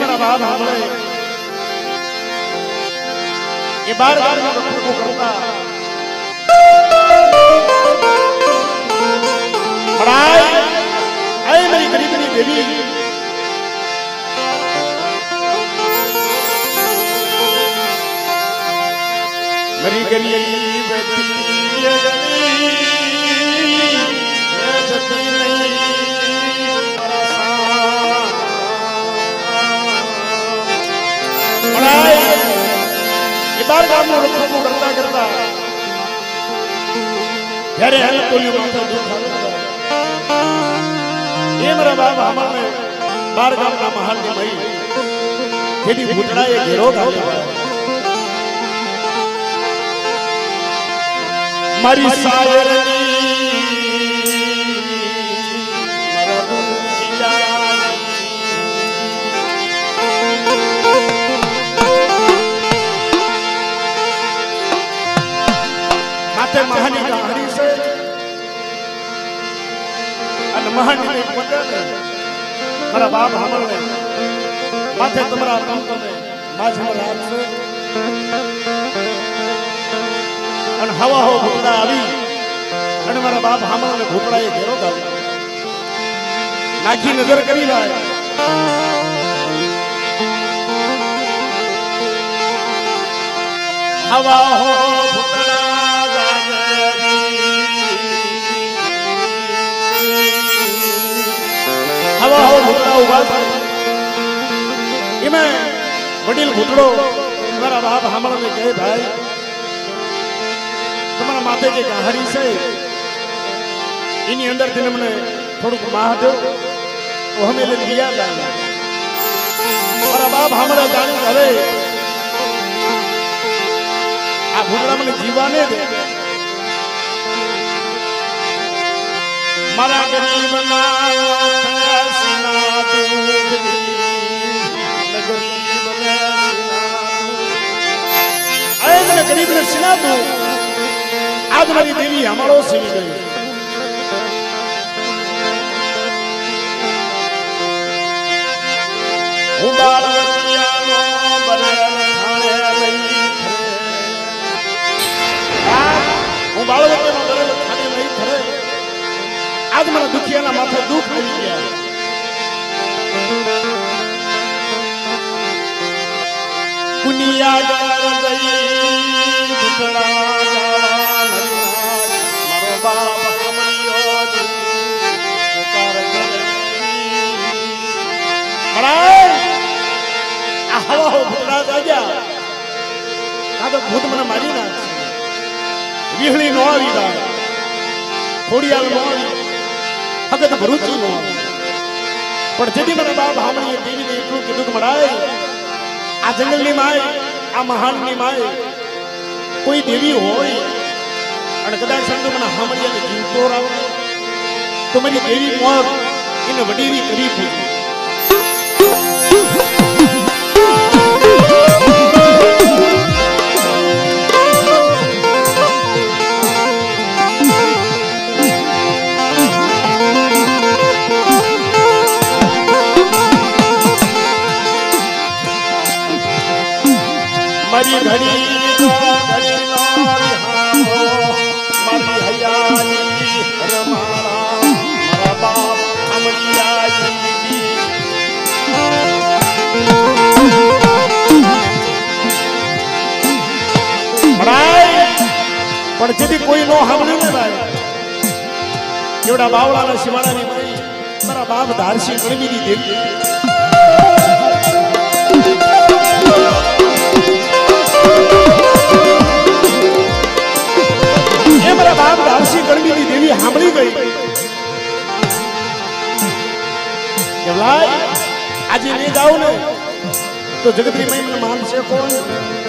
મારા બાપ આપણે એ બાર ગામનો રખડકો કરતા પડાય એ મારી ગરીબની દેવી મારી ગરીબ બાર ગામનો રખડકો કરતા કરતા જ્યારે હેલ કોલ્યું માથે દુઃખ આવે એ મારા બાપ અમારે બાર ગામના મહાલની મહી જેની ભૂતડાએ ઘેરો ગાલ્યો મારી સાવરની મહાની કહાની છે અને મહાની પોતાને મારા બાપ હામળને માથે તમારા તંતને માછમાં રાખશે અને હવા હો ભૂતડા આવી અને મારા બાપ હામળને ભૂતડાએ ઘેરો ગાલ્યો નાખી નજર કરી લાય હવા હો ભૂતડા હવા હો ભૂતડા ઉભા થાય એમાં વડીલ ભૂતડો મારા બાપ હામળને કહે ભાઈ તમારા માથે જે કહારી છે એની અંદર થી મને થોડુંક માહ દો તો અમે લઈને ગયા લાગ્યા મારા બાપ હામળે જાણ્યું હવે આ ભૂતડા મને જીવાને દે મારા ગરીબના ગરીબ ને સિના તું આજ મારી દેવી અમારો સીવી ગઈ હું બાળવતિયાનો બનેલ થાણે લઈ હું બાળવતિયાનો બનેલ થાણે લઈ ખરે આજ મારા દુખિયાના માથે દુઃખ આવી ગયા કુનિયા મારો બાપ હમણિયો પુકાર કરે આ હવા હો ભૂતડા જાગ્યા આ તો ભૂત મને મારી નાખશે વિહળી નો આવી બા ખોડિયાલ નો આવી હગત ભરૂચી નો આવી પણ જેથી મને બાપ હામણીએ દેવીને એટલું કીધું કે મરાય આ જંગલની માય આ મહાનની માય કોઈ દેવી હોય અને કદાચ સંતો મને હામળિયાને જીવતો રાવે તો મારી દેવી મોર એને વડીરી કરી પૂછો મારી ઘડી પણ જેથી કોઈ નો સાંભળ્યું ને ભાઈ એવડા બાવળાના શિવાળાની ભાઈ મારા બાપ ધારસી ગણબીની દેવી એ મારા બાપ ધારસી ગણબીની દેવી સાંભળી ગઈ કે ભાઈ આજે નહીં જાઉં ને તો જગતની મય મને માનશે કોણ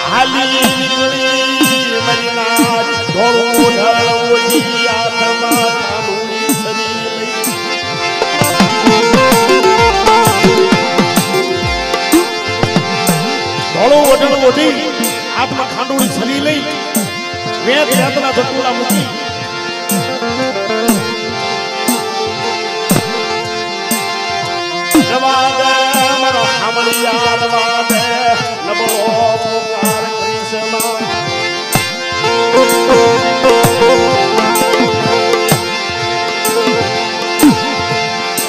હાલી નીકળી મરીના ધોળું ઢળોજી આથમાં થાળું સરી ધોળું ઓઢણ ઓઢી હાથમાં ખાંડુળી છલી લઈ વેદ વેદના ધટુડા મૂકી હામળિયાર વાદે નબળો પુકાર કૃષ્ણ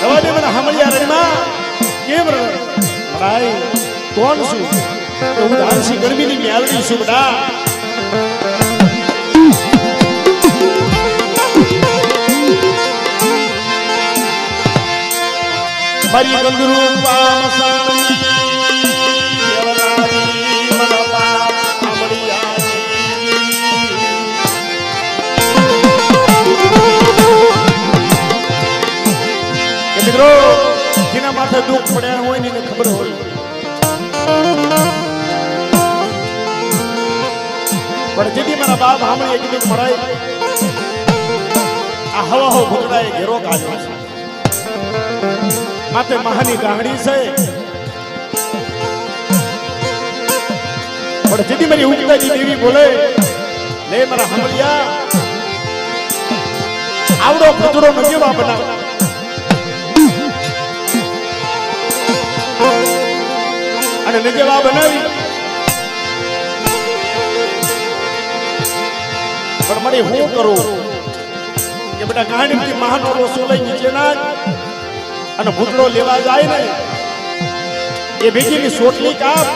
રવાને મને હામળિયાર રણમાં કેમ ભાઈ કોણ છું હું ધાનસી ગરમીની મેલડી છું બડા મારી ગંગરૂ પામસાની દેવરાની મનપા હામળિયારી કે મિત્રો જેના માથે દુઃખ પડ્યા હોય ને એને ખબર હોય પણ જેથી મારા બાપ હામળીએ કીધું મરાય આ હવા હો ભૂતડાએ ઘેરો કાઢ્યો છે માતે મહાની ગાંગડી છે પણ જેથી મારી ઉગતાજી દેવી બોલે લે મારા હામળિયા આવડો ભૂતડો નજીવા બનાવ અને નજીવા બનાવી પણ મારે હું કરું કે બેટા ગાંડીથી મહાનો રોસો લઈ નીચે ના અને ભૂતડો લેવા જાય ને એ ભેગીની સોટલી કાપ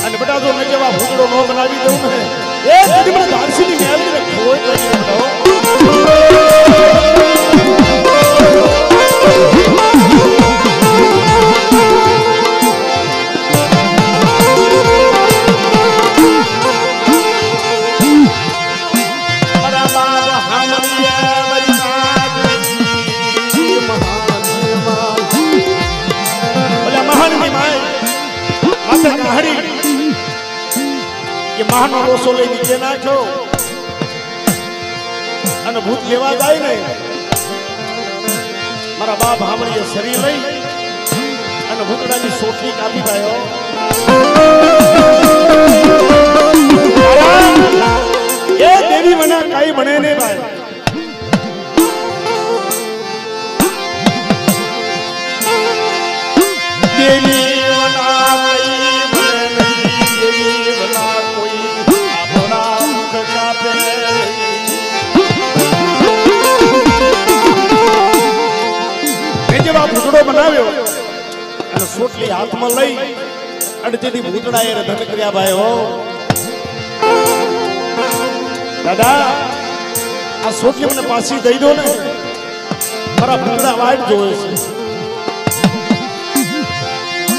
અને બેટા જો નજેવા ભૂતડો નો બનાવી દઉં ને એ સુધી મને ધારસીની મેલડીને ખોઈ કરી બેટા મહાનો રોસો લઈ નીચે નાખ્યો અને ભૂત લેવા જાય ને મારા બાપ હામળીએ શરીર લઈ અને ભૂતડાની સોટલી કાપી ગયો એ દેવી મને કઈ બને ને ભાઈ દેવી બનાવ્યો અને સોટલી હાથમાં લઈ અને તેથી ભૂતડાએ રધન કર્યા ભાઈ હો દાદા આ સોટલી મને પાછી દઈ દો ને મારા ભૂતડા વાઈટ જોવે છે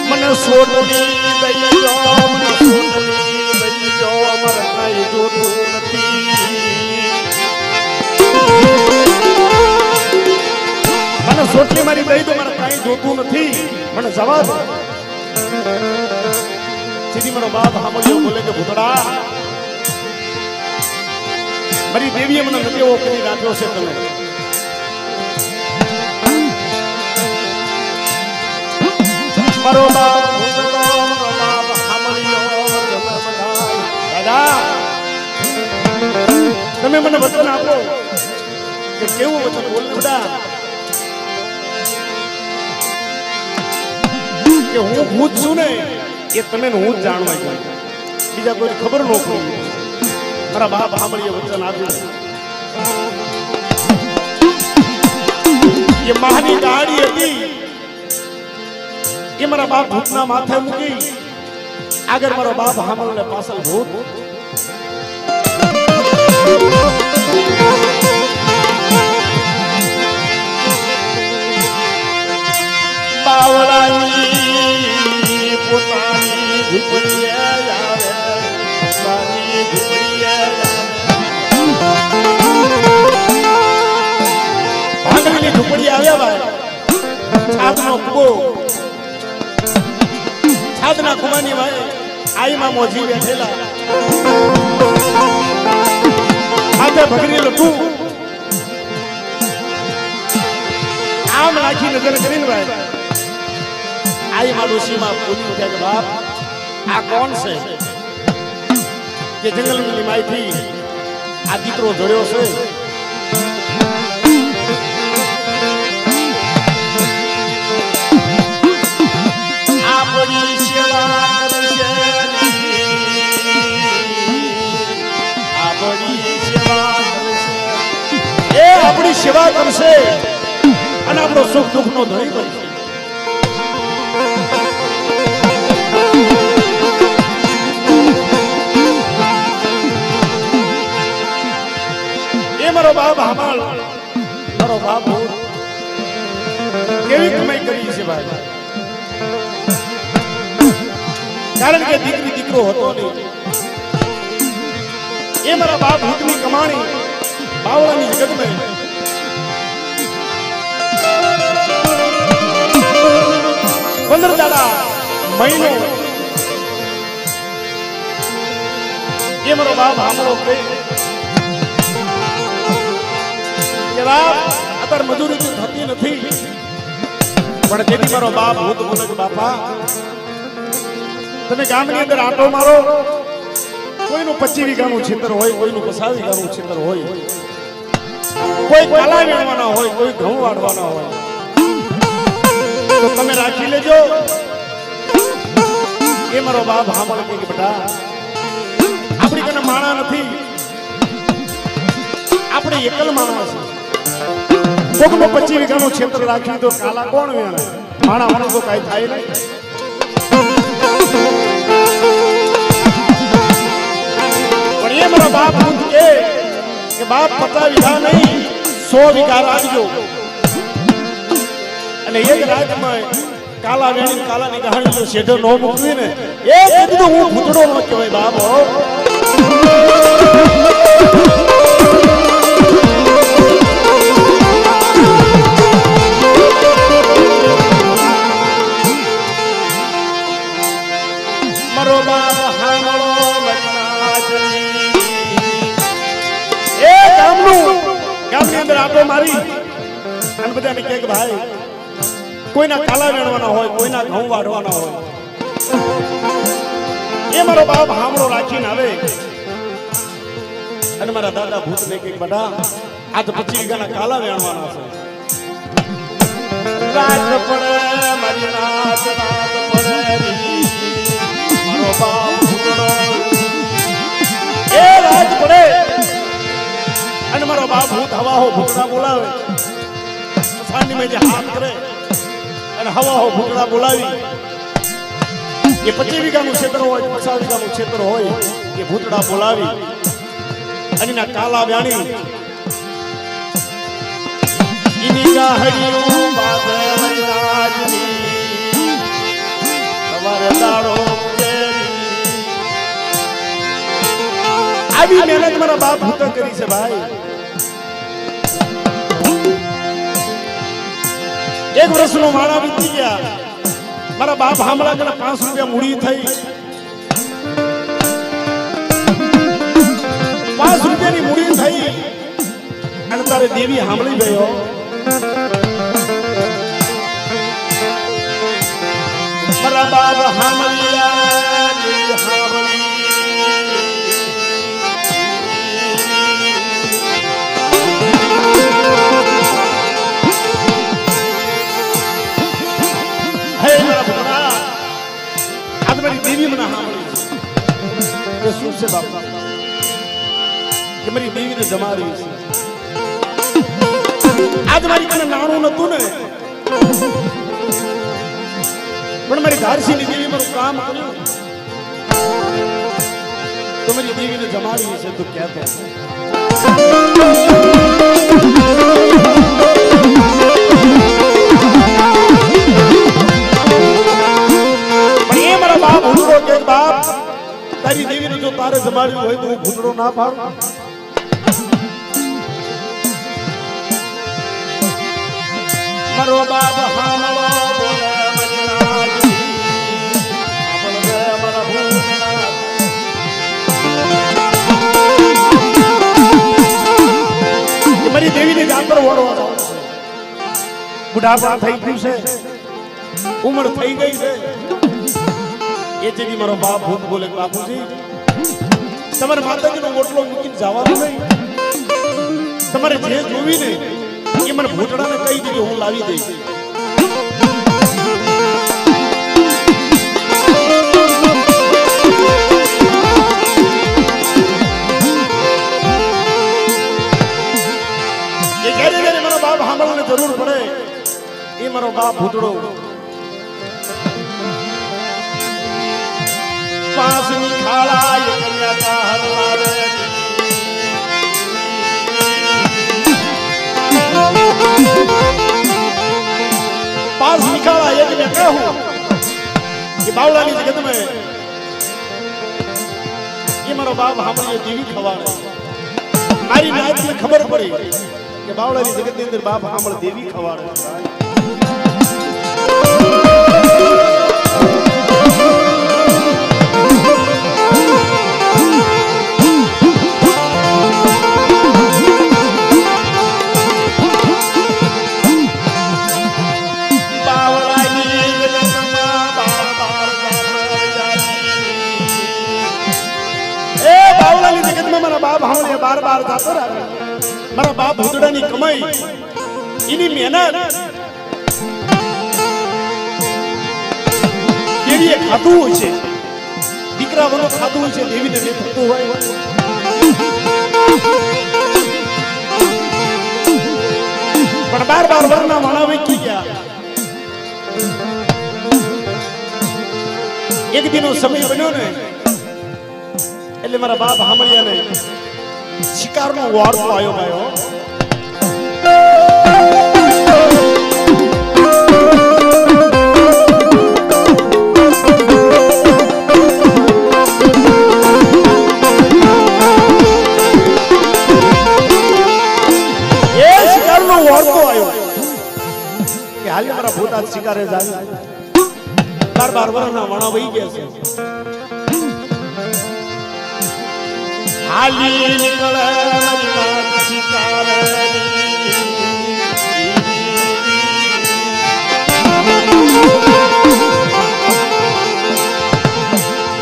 મને સોટલી દઈ દો મને સોટલી દઈ દો મારે કાંઈ જોતું નથી મને સોટલી મારી દઈ તો મારે કાંઈ જોતું નથી મને જવા દો સીધી મારો બાપ હામળિયો બોલે કે ભૂતડા મારી દેવીએ મને નજેવો કરી રાખ્યો છે તમે મારો બાપ ભૂતડો મારો બાપ હામળિયો દાદા તમે મને વચન આપો કે કેવું વચન બોલ બેટા કે હું ભૂત છું ને એ તમે હું જ જાણવા જોઈએ બીજા કોઈ ખબર ન પડી મારા બાપ હામળીએ વચન આપ્યું એ મહાની ગાડી હતી એ મારા બાપ ભૂતના માથે મૂકી આગળ મારો બાપ હામળને પાછળ ભૂત બાવળાની પોતાની ઝૂંપડી આવે પોતાની ઝૂંપડી આવે ભાંગરેલી ઝૂંપડી આવ્યા ભાઈ છાદનો કુબો છાદના કુબાની ભાઈ આઈમાં મોજી બેઠેલા હાથે ભગરી લખું આમ રાખી નજર કરીને ભાઈ આઈ માં ડોશીમાં પૂછી ઉઠ્યા કે બાપ આ કોણ છે કે જંગલની લીમાઈથી આ દીકરો જોડ્યો છે આ પડી સેવા કરશે અને આપણો સુખ દુઃખ નો ધણી બનશે. એ મારો બાપ હામાળ, મારો બાપ કેવી કમાઈ કરી છે ભાઈ. કારણ કે દીકરી દીકરો હતો નહીં. એ મારા બાપ ભૂતની કમાણી બાવળાની જગતમાં 15 દાડા મહિનો એ મારો બાપ હામળો કે બાપ અત્યારે મજૂરી થતી નથી. પણ તેથી મારો બાપ ભૂત બોલે કે બાપા તમે ગામની અંદર આટો મારો, કોઈનું 25 વીઘાનું ખેતર હોય, કોઈનું 50 વીઘાનું ખેતર હોય, કોઈ કાલા વેણવાના હોય, કોઈ ઘઉં વાળવાના હોય, તો તમે રાખી લેજો. એ મારો બાપ હામળ કે બેટા આપણી કને માણા નથી, આપણે એકલ માણા છે. કોકનો 25 વીઘાનું ખેતર રાખી તો કાલા કોણ વેણે? માણા વાળો તો કઈ થાય નહીં. પણ એ મારા બાપ ભૂત કે બાપ 50 વીઘા નહીં 100 વીઘા રાખજો. અને એક રાતમાં કાલા વેણી કાલાની કહાણી જો શેઠો નો મૂકવી ને એ કીધું હું ભૂતડો નો કહેવાય બાપ. મારો બાપ હામળો એ ગામની અંદર આટો મારી અને બધાને કહે કે ભાઈ કોઈના કાલા વેણવાના હોય, કોઈના ઘઉં વાઢવાના હોય. એ મારો બાપ હામળો રાખીને આવે અને મારા દાદા ભૂતને કહે બેટા આજ 25 વીઘાના કાલા વેણવાના છે. રાત પડે મારી રાત પડે મારો બાપ ભૂતડો એ રાત પડે અને મારો બાપ ભૂત હવા હો ભૂતડા બોલાવે. સાંડી મેં જે હાથ કરે અને હવા હો ભૂતડા બોલાવી એ 25 વીઘાનું ક્ષેત્ર હોય, 50 વીઘાનું ક્ષેત્ર હોય, એ ભૂતડા બોલાવી અને ના કાલા વ્યાણી ઇની ગાહડીઓ બાદે મનાજની સવારે દાડો આવી મહેનત મારા બાપ ભૂત કરી છે ભાઈ. 1 વર્ષનો માળા વીતી ગયા. મારા બાપ હામળા કને 5 રૂપિયા મૂડી થઈ. 5 રૂપિયાની મૂડી થઈ અને તારે દેવી હામળી ગયો. મારા બાપ દેવી મને સાંભળી કે શું છે બાપા કે મારી દેવીને જમાડી છે. આજ મારી કને નાણું નતું ને પણ મારી ધારસીની દેવી મારું કામ કર્યું તો મારી દેવીને જમાડી છે. તું કહેતો બાપ ભૂતડો કે બાપ તારી દેવીને જો તારે જમાડ્યું હોય તો હું ભૂતડો ના પાડું. મારો બાપ હામળો બોલે મજનાજી બોલે મારા ભૂતના મારી દેવીની જાતર ઓળવા જાવ છે. બુઢાપા થઈ ગયું છે, ઉંમર થઈ ગઈ છે. એ જેવી મારો બાપ ભૂત બોલે બાપુજી તમારે માતાજીનો ઓટલો મૂકીને જવાનું નહીં. તમારે જે જોવી ને એ મને ભૂતડાને કહી દીધું હું લાવી દઈશ. એ ઘરે ઘરે મારા ભૂતડો પાંચમી ખાળા એ કન્યા હરલા રે पास निकाला ये कि मैं कहूँ कि बावला की जगत में ये मारो बाप हमारे देवी खवाड़े मारी नाच में खबर पड़ी कि बावला की जगत के अंदर बाप हमारे देवी खवाड़े बाप हमने बार बार जाता रहा मारा बाप भूतड़ा नी कमाई इनी मेहनत केड़ी खातू होय छे दीकरा वनो खातू होय छे देवी ने ने थतो होय पण बार बार वरना वणावे की गया एक दिनो समय बन्यो ने એટલે મારા બાપ હામળિયાને શિકારનો વારસો આવ્યો ભાઈઓ એ શિકારનો વારસો આવ્યો કે હાલ મારા ભૂતા શિકારે જાય બાર બાર વરના વણા વહી ગયા છે हाली निकले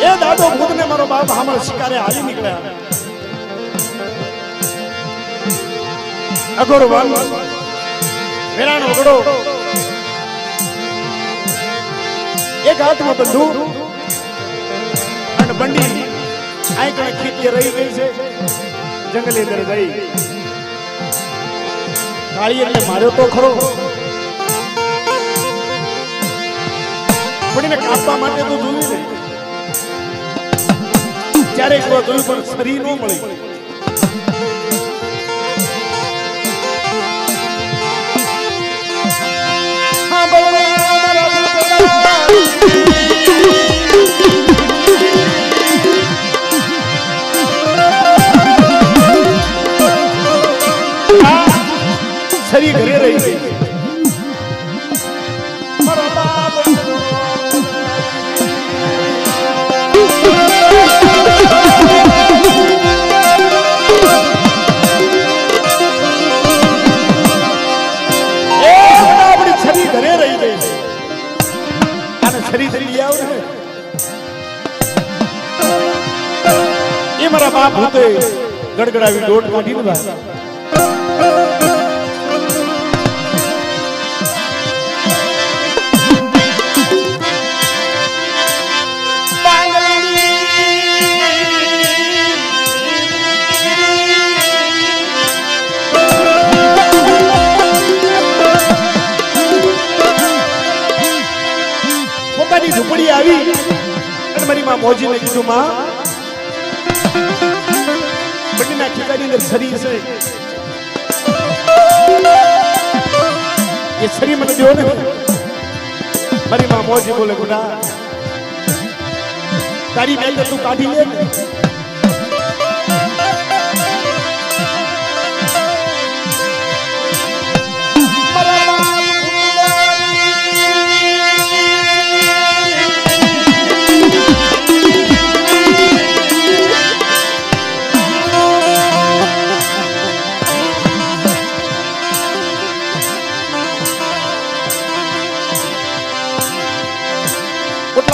ये दादो खुद ने मारो बाप हमारे शिकारे हाली निकले अगोर वन वेरान ओगड़ो एक हाथ में बंदूक और बंडी आई कने खींची रही गई છે જંગલે અંદર ગઈ કાળી એટલે માર્યો તો ખરો પણ એને કાપવા માટે તો જોયું ને ત્યારે કોઈ જોયું પણ શરીર નો મળી હા બોલો छरी घरे रही थी छरी घरे रही गई छरी धरी लिया ये मारा बाप होते गड़गड़ावी डोट काढ़ी न झुपड़ी आई मारी मां मौजी ने कीधु मां बड़ी खीचानी अंदर शरीर से ये शरीर मन दियो ने मारी मां मौजी बोले गुडा तारी मेल तू काढ़ी ले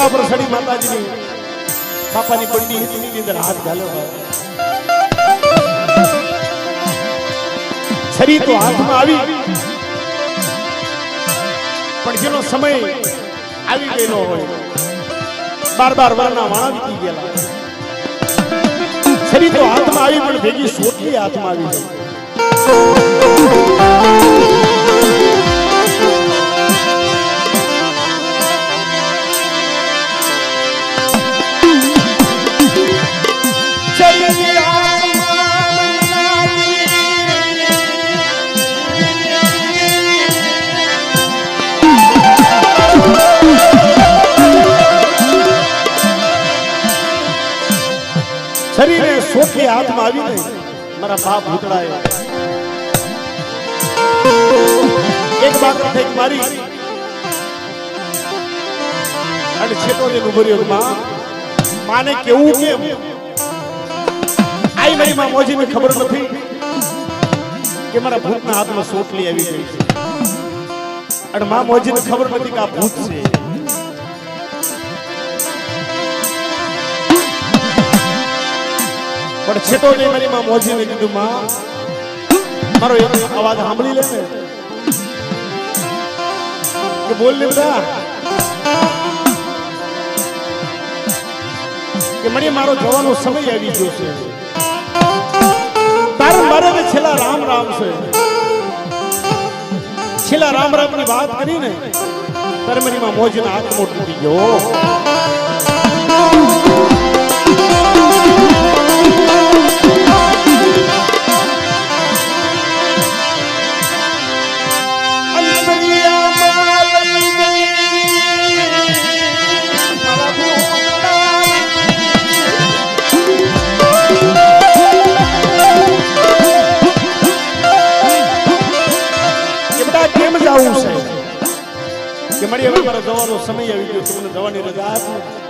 पर सड़ी माताजी ने पापा ने बंडी हितनी के अंदर हाथ डालो छरी तो हाथ में आई पण जेनो समय આવી ગયેલો હોય બાર બાર વરના વાણા વીતી ગયેલા છરી તો હાથમાં આવી પણ ભેગી સોટલી હાથમાં આવી ગઈ સોખી હાથમાં આવી ને મારા બાપ ભૂતળાએ એક બાકર ફેંક મારી અને છેટો જે ઉભર્યો માને કેવું કેમ આઈ મારી માં મોજીને ખબર નથી કે મારા ભૂતના હાથમાં સોટલી આવી ગઈ છે અને માં મોજીને ખબર નથી કે આ ભૂત છે પણ છેટો જે મારી માં મોજીને કીધું માં મારો એક અવાજ સાંભળી લે ને કે બોલ લે બેટા કે મને મારો જવાનો સમય આવી ગયો છે તારે મારે છેલ્લા રામ રામ છે છેલ્લા રામ રામ ની વાત કરીને તારે મારી માં મોજીનો હાથ મોટો થઈ ગયો કે મળી હવે મારો જવાનો સમય આવી ગયો તમને જવાની રજા આપી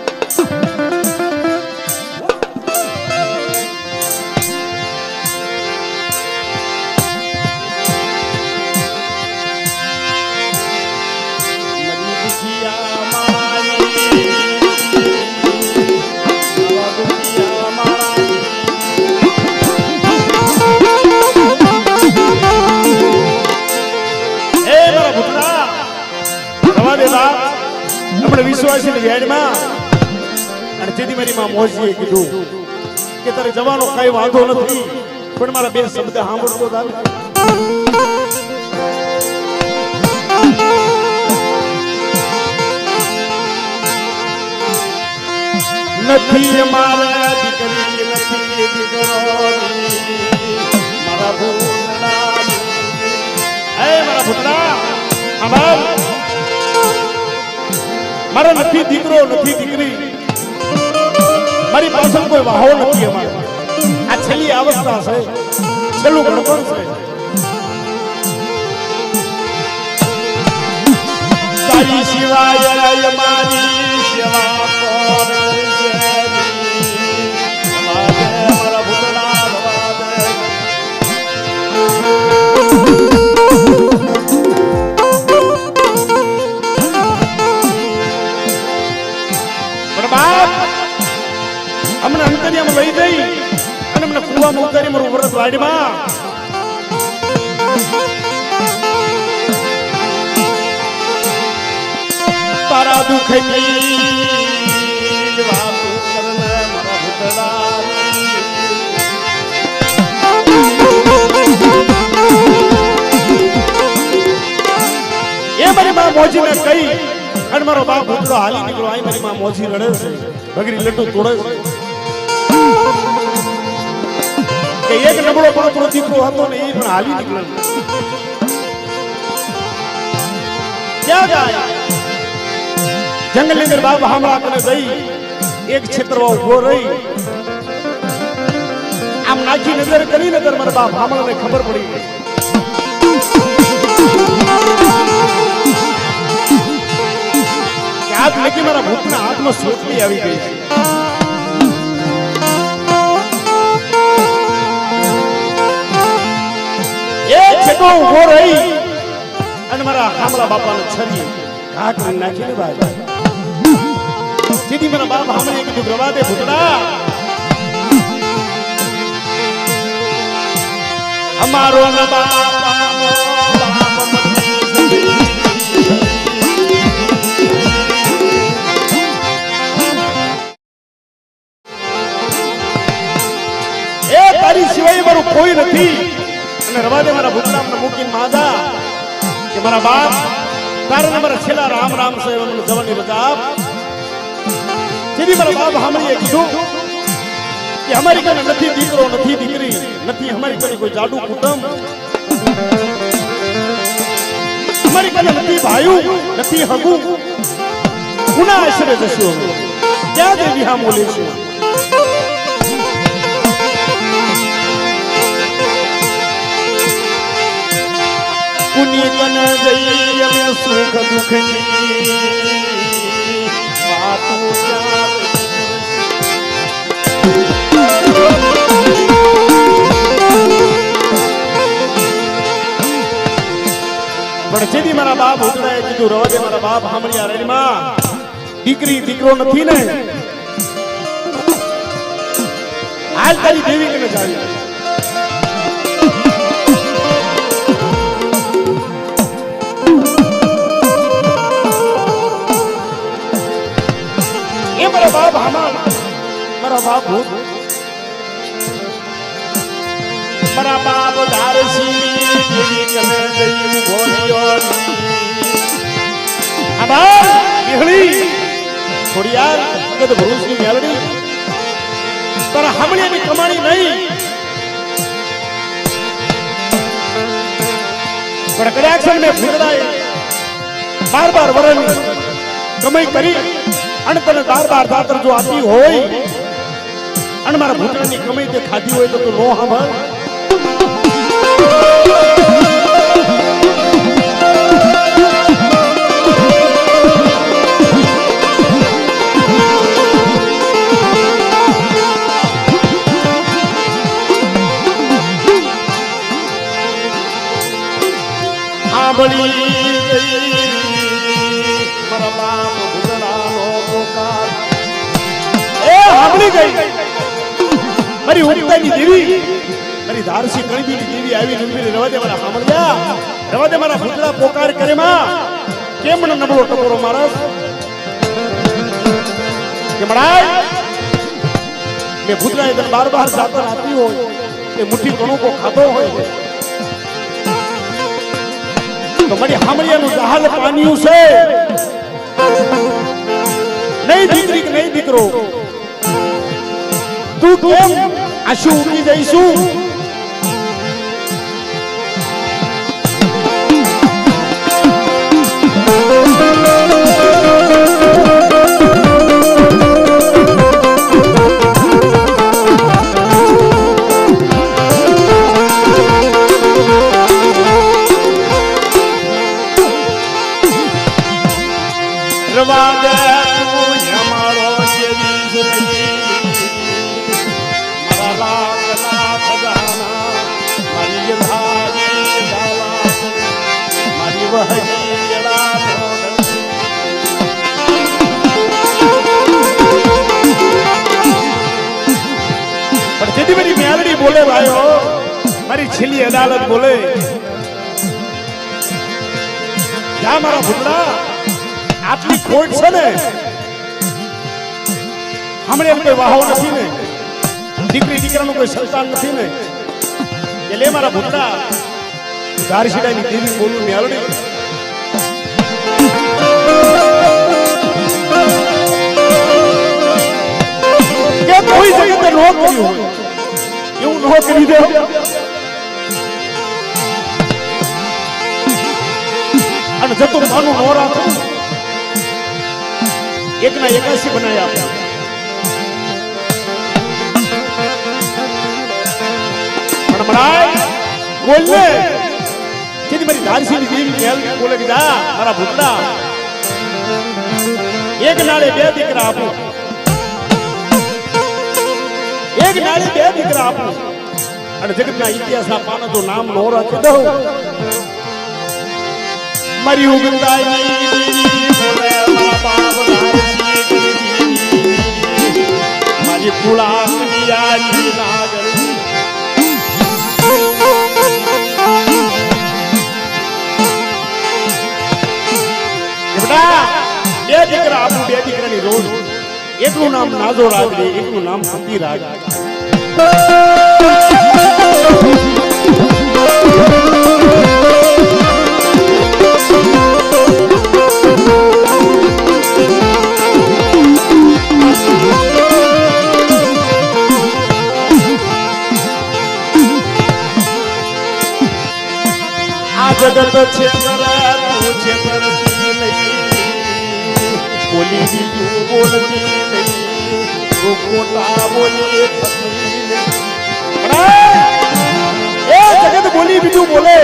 વિશ્વાસી વેડમાં અને તેથી મારી માં મોજીએ કીધું કે તારે જવાનો કઈ વાંધો નથી પણ મારા બે શબ્દ સાંભળતો ચાલ નથી મારા દીકરી નથી દીકરો મારા ભૂતડા હે મારા ભૂતડા આભાર મારા નથી દીકરો નથી દીકરી મારી પાછળ કોઈ વાહો નથી અમારે આ છેલ્લી અવસ્થા છે છેલ્લું ગણપણ છે તારી સિવાય મારી સેવા કોણ છે મારા ભૂતના અમને અંતરિયામાં લઈ જઈ અને મને કુવામાં ઉતારી મારું વ્રત વાડીમાં તારા દુઃખની વાતો કરને મારા ભૂતડા એ મારી માં મોજીને કહી અને મારો બાપ ભૂતડો હાલી નીકળો આઈ મારી માં મોજી રડે છે ભગરી લડ્ડુ તોડે છે કે એક નબળો પાતળો દીકરો હતો ને એ પણ હાલી નીકળ્યો ક્યાં જાય જંગલની અંદર બાપ હામળા કરે જઈ એક ક્ષેત્રમાં ઉભો રહી આમ નાખી નજર કરી નજર મારા બાપ હામળાને ખબર પડી ગઈ હાથ લગી મારા ભૂતના હાથમાં સોટલી આવી ગઈ છે એ છેટો ઉભો રહી અને મારા હામળા બાપાને છરી ઘા કરી નાખીને બાજુ સીધી મારા બાપ હામળે કીધું રવા દે ભૂતડા અમારો ના બાપા સિવાય મારું કોઈ નથી અને રવા દે મારા ભૂતનામને મૂકીને માદા કે મારા બાપ તારે મારા છેલ્લા રામ રામ છે મને જવાની રજા આપ સીધી મારા બાપ સાંભળીએ કીધું કે અમારી કને નથી દીકરો નથી દીકરી નથી અમારી કને કોઈ જાડુ કુટુંબ અમારી કને નથી ભાઈઓ નથી હગુ ગુના આશરે જશો ક્યાં દેવી હા મોલે છે પુણ્ય કન જઈ અમે સુખ દુઃખની વાતો પણ જેથી મારા બાપ ઉતરાય કીધું રવા દે મારા બાપ સાંભળ્યા રેડીમાં દીકરી દીકરો નથી ને હાલ તારી દેવી કે ન જાવી એ મારા બાપ મારા બાપ ભૂત મારા બાપ ધારસી દેવી કને જઈ બોલ્યો આ બાપ વિહળી થોડી યાર કે તો ભરૂચની મેલડી તારા હામળિયાની કમાણી નહીં પણ કદાચ મેં ભૂતડાએ 12 વર્ષની કમાઈ કરી અને તને 12 દાતર જો આપી હોય અને મારા ભૂતડાની કમાઈ તે ખાધી હોય તો તું નો સાંભળ સાંભળી મારા બાપ ભૂતડાનો પોકાર એ સાંભળી ગઈ મારી ઉગતાની દેવી મારી ધારસી કણબીની દેવી આવી નંબીને રવા દે મારા સાંભળ્યા રવા દે મારા ભૂતડા પોકાર કરે માં કેમ મને નબળો ટકોરો મારસ કે મડાય મેં ભૂતડાએ તને 12 જાતર આપી હોય એ મુઠ્ઠી કણુકો ખાધો હોય તો મારી હામળિયાનું જહાલ પાન્યું છે નહીં દીકરી કે નહીં દીકરો તું કેમ આશુ ઉગી જઈશું મારી મેલડી બોલે ભાઈઓ મારી છેલ્લી અદાલત બોલે જા મારા ભૂતડા આટલી ખોટ છે ને હમણે એમ કોઈ વાહો નથી ને દીકરી દીકરાનું કોઈ સંતાન નથી ને એ લે મારા ભૂતડા ધારશીડાની દેવી બોલું મેલડી કે કોઈ જગ્યાએ નો કર્યું હોય એવું નો કરી દે અને જતું માનું નો રાખો એકના 81 બનાયા પણ મરાય બોલ ને જેની મારી ધારસીની દેવી મેલ બોલે કે જા મારા ભૂતડા એક નાળે 2 દીકરા આપો એક નાળે 2 દીકરા આપો અને જગતના ઇતિહાસના પાના જો નામ નો રાખી દઉં મારી ઉગતાની દેવી બોલે મારા બાપ ધારસી મારી કુળાની આજી નાગરી બેટા 2 દીકરા આપું 2 દીકરાની રોજ એકનું નામ નાજો રાજે એકનું નામ સતી રાજ આ જગત છે તું છે પરતી નહીં બોલી બીજું બોલતી નહીં ખોટા બોલી એ જગત બોલી બીજું બોલે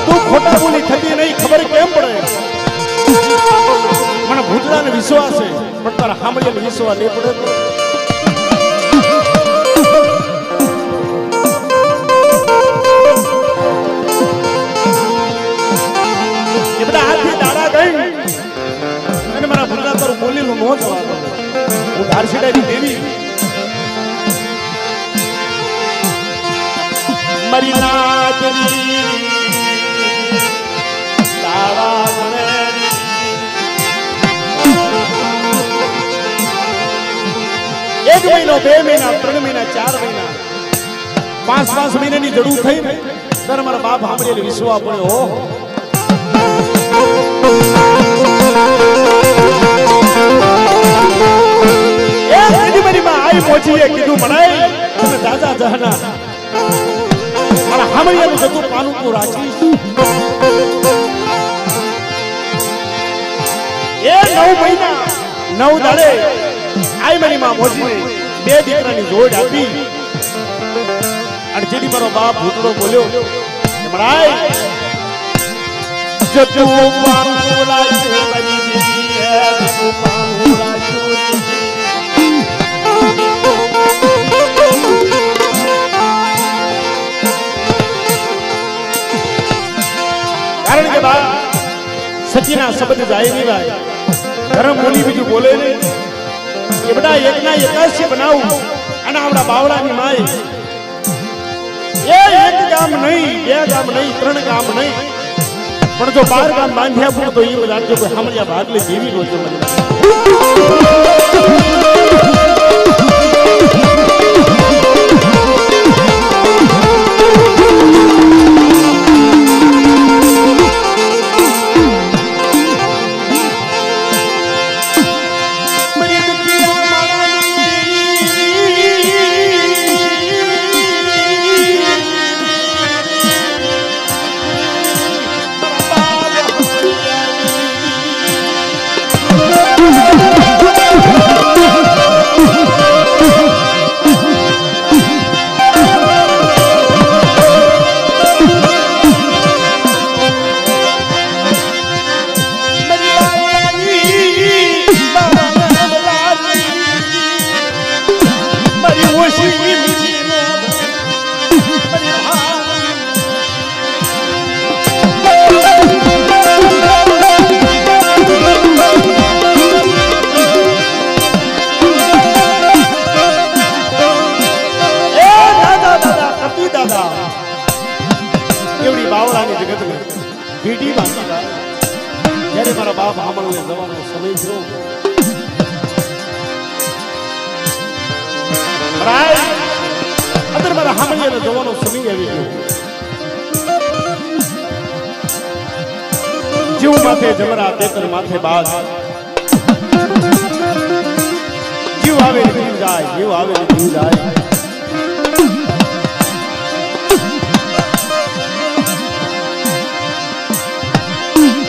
તું ખોટા બોલી થતી નહીં ખબર કેમ પડે મને ભૂતડાને વિશ્વાસ છે પણ તારા સાંભળીને વિશ્વાસ નહીં પડે એ બધા હાથથી દાડા દઈ અને મારા ભૂતડા તારું બોલીનું મોં જવા હું ધારસીડાની દેવી મારી નાચરી તારા એક મહિનો 2 મહિના 3 મહિના 4 મહિના 5 મહિનાની જરૂર થઈ ને ત્યારે મારા બાપ સાંભળીને વિશ્વાસ પડ્યો આઈ મોચીએ કીધું મનાઈ તમે દાદા જહના મારા સાંભળીનું જતું પાનું તું રાખીશ એ 9 મહિના 9 દાડે આઈ મારી માં મોચીને 2 દીકરાની જોડ આપી અને જેથી મારો બાપ ભૂતડો બોલ્યો કે મનાઈ જતું પાનું રાખ્યું બની દીધી જતું પાનું રાખ્યું કારણ કે બા સચીના શબ્દ જાય નહીં ભાઈ ધર્મ બોલી બીજું બોલે નહીં એ બધા એકના એકાશી બનાવું અને આપણા બાવળાની માય એ એક ગામ નહીં 2 ગામ નહીં 3 ગામ નહીં પણ જો 12 ગામ બાંધ્યા પણ તો એ જાણજો કોઈ સાંભળ્યા ભાગલે જેવી રોજો મને એવડી બાવળાની જગતમાં ભીડી બાંધતા જ્યારે મારા બાપ આમળને જવાનો સમય થયો અંદર મારા હામળીને જવાનો સમય આવી ગયો જીવ માથે જમરા તેતર માથે બાજ જીવ આવે ને જીવ જાય જીવ આવે ને જીવ જાય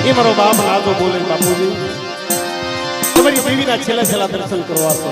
એ મારો બાપ નાજો બોલે બાપુજી તમારી દેવીના છેલ્લા દર્શન કરવા તો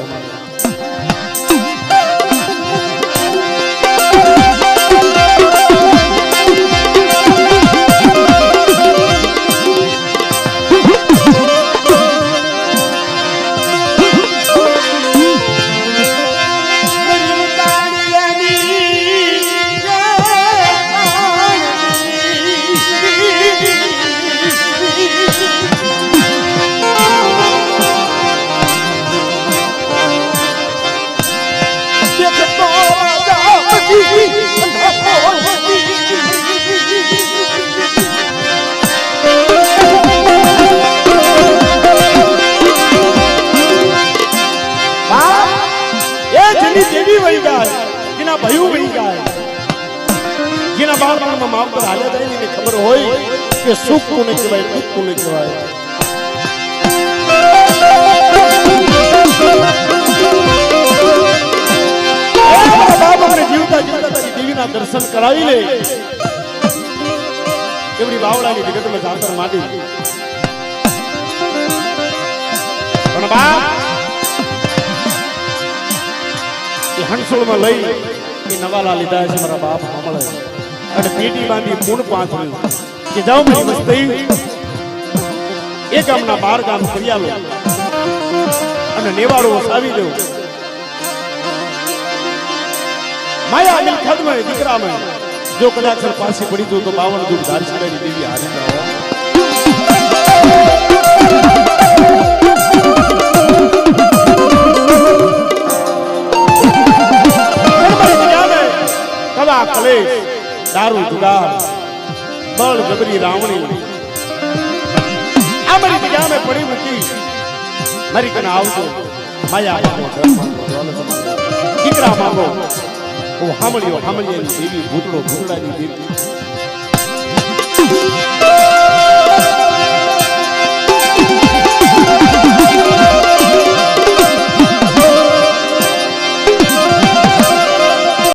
દેવી વહી જાય જેના ભયું વહી જાય જેના બાળપણમાં માવતર હાલે જાય ને ખબર હોય કે સુખ કોને કહેવાય દુઃખ કોને કહેવાય બાપ અમને જીવતા જીવતા તારી દેવીના દર્શન કરાવી લે એવડી બાવળાની જગતમાં જાતર માંડી પણ બાપ હણસોળમાં લઈ એ નવાલા લીધા છે મારા બાપ સાંભળે અને પેટી બાંધી પૂર્ણ પાંચર્યું કે જાઓ મારી મસ્તી એ ગામના 12 ગામ કર્યા લો અને નેવાડો વસાવી દો માયા મિલ ખદમાં દીકરામાં જો કદાચ પાછી પડી તો 52 દુઃખ ધારસડાની દેવી હારી જાઓ કવા કલેશ દારૂ જુગાર બળ જબરી રાવણી આ મારી જગ્યાએ પડી મૂકી મારી કને આવજો માયા દીકરા માંગો ઓ હામળીઓ હામળીયાની દેવી ભૂતળો ભૂતળાની દેવી